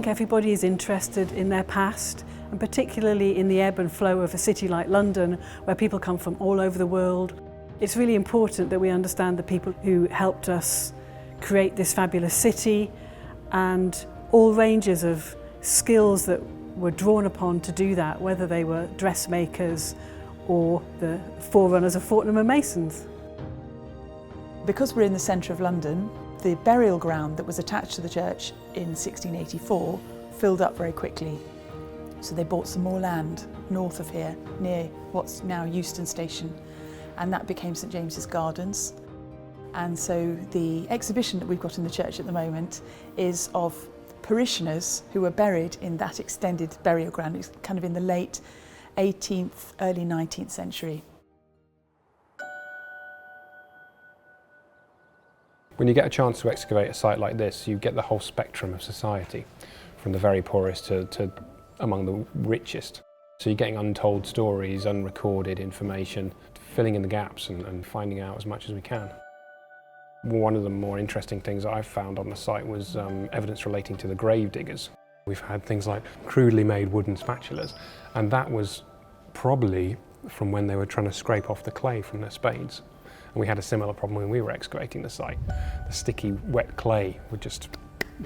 everybody is interested in their past, and particularly in the ebb and flow of a city like London, where people come from all over the world. It's really important that we understand the people who helped us create this fabulous city and all ranges of skills that were drawn upon to do that, whether they were dressmakers or the forerunners of Fortnum and Masons. Because we're in the centre of London, the burial ground that was attached to the church in 1684 filled up very quickly. So they bought some more land north of here, near what's now Euston Station, and that became St James's Gardens. And so the exhibition that we've got in the church at the moment is of parishioners who were buried in that extended burial ground. It's kind of in the late 18th, early 19th century. When you get a chance to excavate a site like this, you get the whole spectrum of society, from the very poorest to among the richest. So you're getting untold stories, unrecorded information, filling in the gaps and finding out as much as we can. One of the more interesting things that I've found on the site was evidence relating to the grave diggers. We've had things like crudely made wooden spatulas, and that was probably from when they were trying to scrape off the clay from their spades. And we had a similar problem when we were excavating the site. The sticky, wet clay would just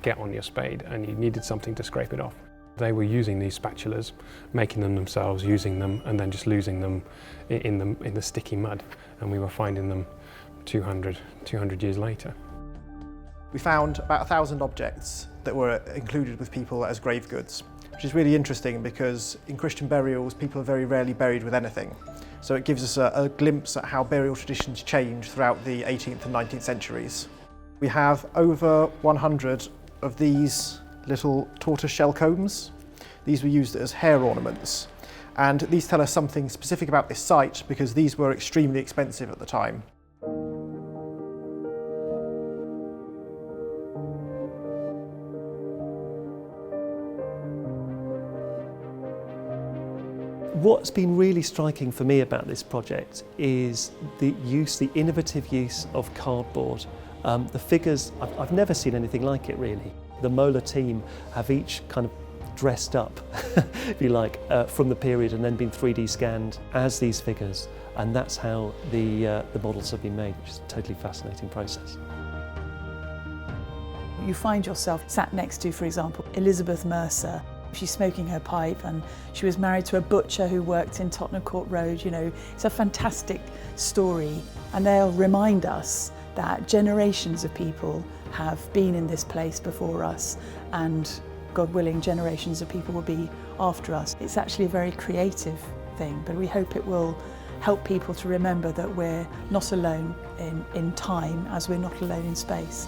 get on your spade and you needed something to scrape it off. They were using these spatulas, making them themselves, using them, and then just losing them in the sticky mud. And we were finding them 200 years later. We found about 1,000 objects that were included with people as grave goods, which is really interesting because in Christian burials, people are very rarely buried with anything. So it gives us a glimpse at how burial traditions changed throughout the 18th and 19th centuries. We have over 100 of these little tortoise shell combs. These were used as hair ornaments. And these tell us something specific about this site because these were extremely expensive at the time. What's been really striking for me about this project is the innovative use of cardboard. The figures, I've never seen anything like it really. The Mola team have each kind of dressed up, if you like, from the period and then been 3D scanned as these figures, and that's how the models have been made, which is a totally fascinating process. You find yourself sat next to, for example, Elizabeth Mercer. She's smoking her pipe and she was married to a butcher who worked in Tottenham Court Road. You know, it's a fantastic story, and they'll remind us that generations of people have been in this place before us, and God willing, generations of people will be after us. It's actually a very creative thing, but we hope it will help people to remember that we're not alone in time as we're not alone in space.